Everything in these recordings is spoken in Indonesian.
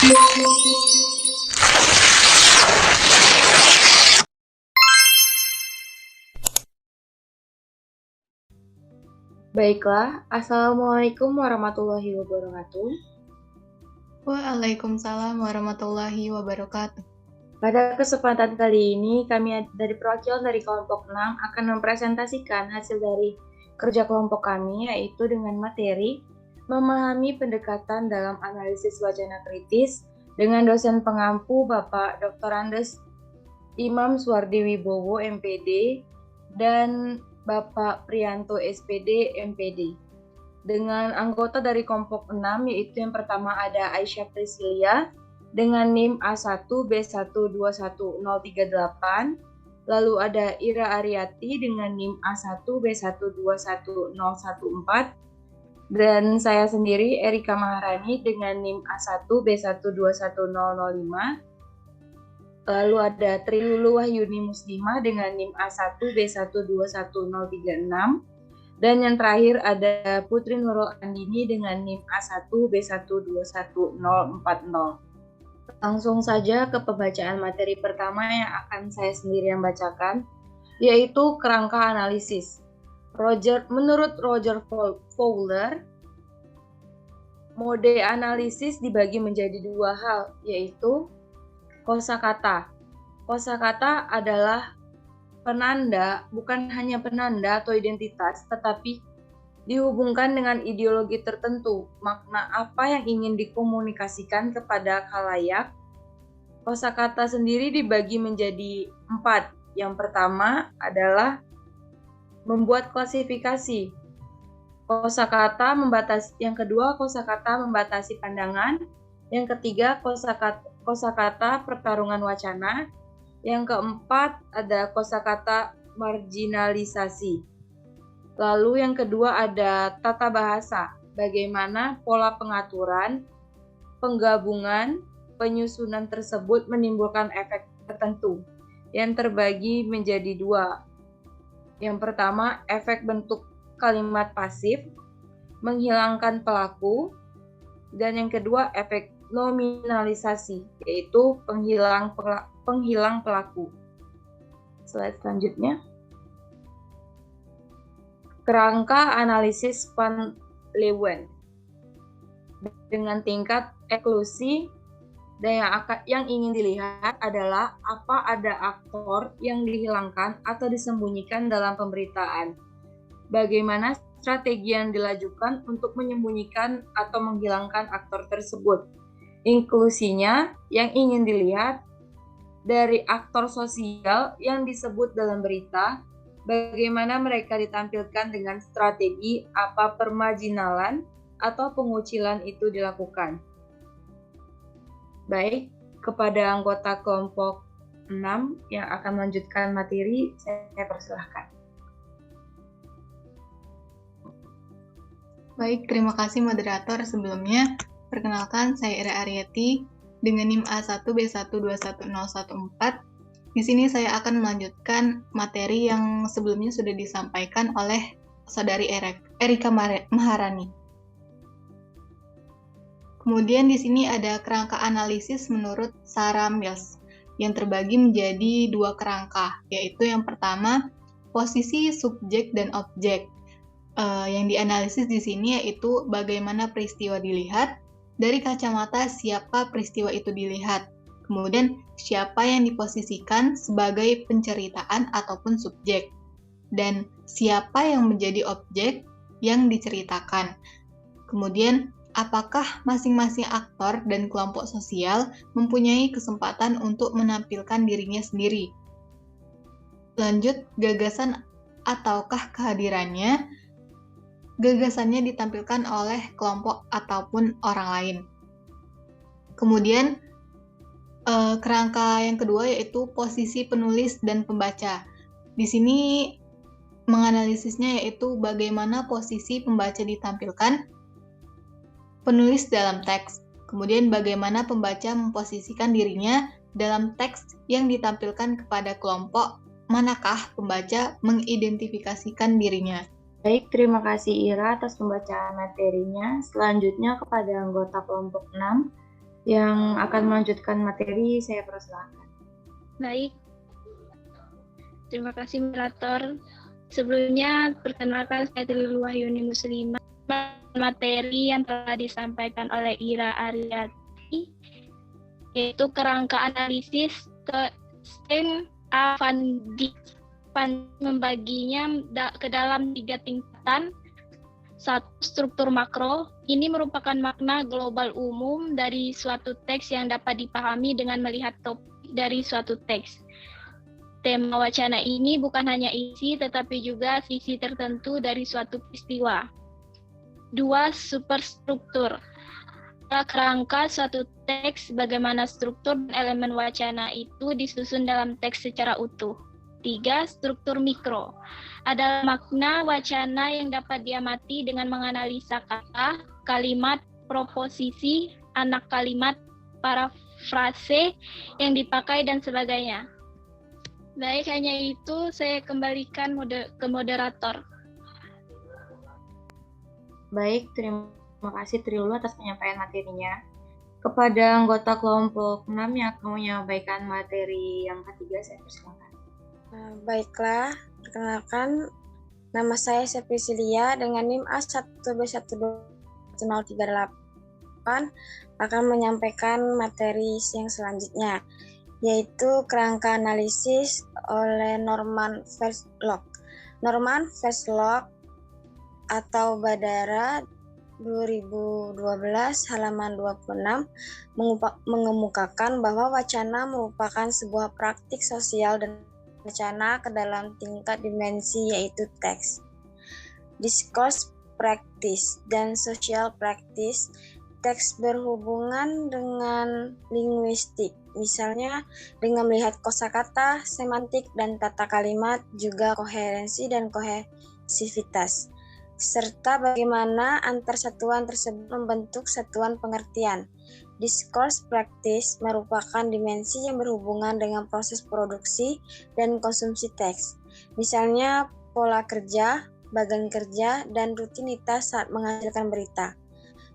Baiklah, Assalamualaikum warahmatullahi wabarakatuh. Waalaikumsalam warahmatullahi wabarakatuh. Pada kesempatan kali ini, kami dari perwakilan dari kelompok 6 akan mempresentasikan hasil dari kerja kelompok kami, yaitu dengan materi memahami pendekatan dalam analisis wacana kritis dengan dosen pengampu Bapak Dr. Andes Imam Suwardi Wibowo, MPD, dan Bapak Priyanto, SPD, MPD. Dengan anggota dari kelompok 6, yaitu yang pertama ada Aisyah Priscilia dengan NIM A1B121038, lalu ada Ira Ariati dengan NIM A1B121014, dan saya sendiri Erika Maharani dengan NIM A1B121005. Lalu ada Trilulu Wahyuni Muslimah dengan NIM A1B121036. Dan yang terakhir ada Putri Nurul Andini dengan NIM A1B121040. Langsung saja ke pembacaan materi pertama yang akan saya sendiri yang bacakan, yaitu kerangka analisis. Menurut Roger Fowler, mode analisis dibagi menjadi dua hal, yaitu kosakata. Kosakata adalah penanda, bukan hanya penanda atau identitas, tetapi dihubungkan dengan ideologi tertentu, makna apa yang ingin dikomunikasikan kepada khalayak. Kosakata sendiri dibagi menjadi 4. Yang pertama adalah membuat klasifikasi. Yang kedua, kosakata membatasi pandangan. Yang ketiga, kosakata pertarungan wacana. Yang keempat ada kosakata marginalisasi. Lalu yang kedua ada tata bahasa, bagaimana pola pengaturan, penggabungan, penyusunan tersebut menimbulkan efek tertentu yang terbagi menjadi dua. Yang pertama, efek bentuk kalimat pasif, menghilangkan pelaku, dan yang kedua, efek nominalisasi, yaitu penghilang pelaku. Slide selanjutnya. Kerangka analisis Van Leeuwen dengan tingkat eksklusi, dan yang ingin dilihat adalah apa ada aktor yang dihilangkan atau disembunyikan dalam pemberitaan. Bagaimana strategi yang dilakukan untuk menyembunyikan atau menghilangkan aktor tersebut. Inklusinya yang ingin dilihat dari aktor sosial yang disebut dalam berita, bagaimana mereka ditampilkan dengan strategi apa permarginalan atau pengucilan itu dilakukan. Baik, kepada anggota kelompok 6 yang akan melanjutkan materi, saya persilahkan. Baik, terima kasih moderator. Sebelumnya, perkenalkan saya Ira Ariati dengan NIM A1B121014. Di sini saya akan melanjutkan materi yang sebelumnya sudah disampaikan oleh Saudari Erika Maharani. Kemudian di sini ada kerangka analisis menurut Sarah Mills yang terbagi menjadi dua kerangka, yaitu yang pertama posisi subjek dan objek. Yang dianalisis di sini yaitu bagaimana peristiwa dilihat dari kacamata siapa peristiwa itu dilihat, kemudian siapa yang diposisikan sebagai penceritaan ataupun subjek, dan siapa yang menjadi objek yang diceritakan. Kemudian apakah masing-masing aktor dan kelompok sosial mempunyai kesempatan untuk menampilkan dirinya sendiri. Lanjut, gagasan ataukah kehadirannya, gagasannya ditampilkan oleh kelompok ataupun orang lain. Kemudian, kerangka yang kedua yaitu posisi penulis dan pembaca. Di sini menganalisisnya yaitu bagaimana posisi pembaca ditampilkan, penulis dalam teks, kemudian bagaimana pembaca memposisikan dirinya dalam teks yang ditampilkan kepada kelompok, manakah pembaca mengidentifikasikan dirinya. Baik, terima kasih Ira atas pembacaan materinya. Selanjutnya kepada anggota kelompok 6 Yang akan melanjutkan materi, saya persilakan. Baik, terima kasih moderator. Sebelumnya, perkenalkan saya Trilul Wahyuni Muslimah. Materi yang telah disampaikan oleh Ira Aryati, yaitu kerangka analisis Sten A. Van Dijk membaginya ke dalam 3 tingkatan. 1. Struktur makro. Ini merupakan makna global umum dari suatu teks yang dapat dipahami dengan melihat topik dari suatu teks. Tema wacana ini bukan hanya isi, tetapi juga sisi tertentu dari suatu peristiwa. 2. Superstruktur. Kerangka suatu teks, bagaimana struktur dan elemen wacana itu disusun dalam teks secara utuh. 3. Struktur mikro. Adalah makna wacana yang dapat diamati dengan menganalisa kata, kalimat, proposisi, anak kalimat, parafrase yang dipakai, dan sebagainya. Baik, hanya itu saya kembalikan ke moderator. Baik, terima kasih Trilulu atas penyampaian materinya. Kepada anggota kelompok 6 yang akan menyampaikan materi yang ketiga, saya persilakan. Baiklah, perkenalkan, nama saya Sepisilia dengan NIM A1B12038 akan menyampaikan materi yang selanjutnya, yaitu kerangka analisis oleh Norman Veslock. Norman Veslock atau Badara 2012 halaman 26 mengemukakan bahwa wacana merupakan sebuah praktik sosial dan wacana ke dalam tingkat dimensi, yaitu teks, discourse practice, dan social practice. Teks berhubungan dengan linguistik, misalnya dengan melihat kosakata, semantik, dan tata kalimat, juga koherensi dan kohesivitas, serta bagaimana antar satuan tersebut membentuk satuan pengertian. Discourse practice merupakan dimensi yang berhubungan dengan proses produksi dan konsumsi teks, misalnya pola kerja, bagan kerja, dan rutinitas saat menghasilkan berita.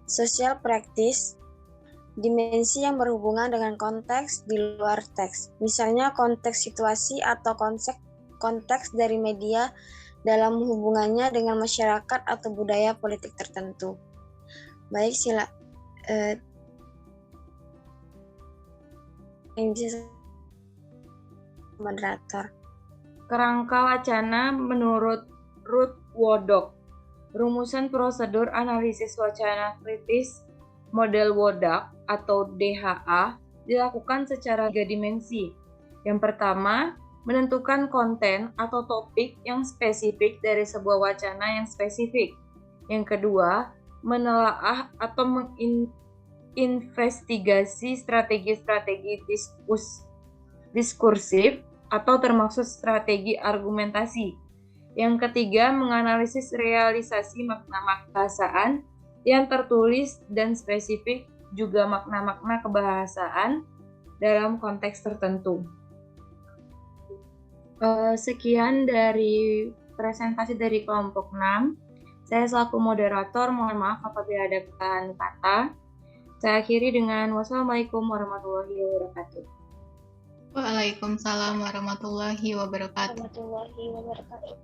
Social practice, dimensi yang berhubungan dengan konteks di luar teks, misalnya konteks situasi atau konteks dari media dalam hubungannya dengan masyarakat atau budaya politik tertentu. Baik, yang bisa moderator. Kerangka wacana menurut Ruth Woodcock. Rumusan prosedur analisis wacana kritis model Woodcock atau DHA dilakukan secara 3 dimensi. Yang pertama, menentukan konten atau topik yang spesifik dari sebuah wacana yang spesifik. Yang kedua, menelaah atau investigasi strategi-strategi diskursif atau termasuk strategi argumentasi. Yang ketiga, menganalisis realisasi makna-makna bahasaan yang tertulis dan spesifik, juga makna-makna kebahasaan dalam konteks tertentu. Sekian dari presentasi dari kelompok 6. Saya selaku moderator mohon maaf apabila ada kesalahan kata. Saya akhiri dengan wassalamualaikum warahmatullahi wabarakatuh. Waalaikumsalam warahmatullahi wabarakatuh. Warahmatullahi wabarakatuh.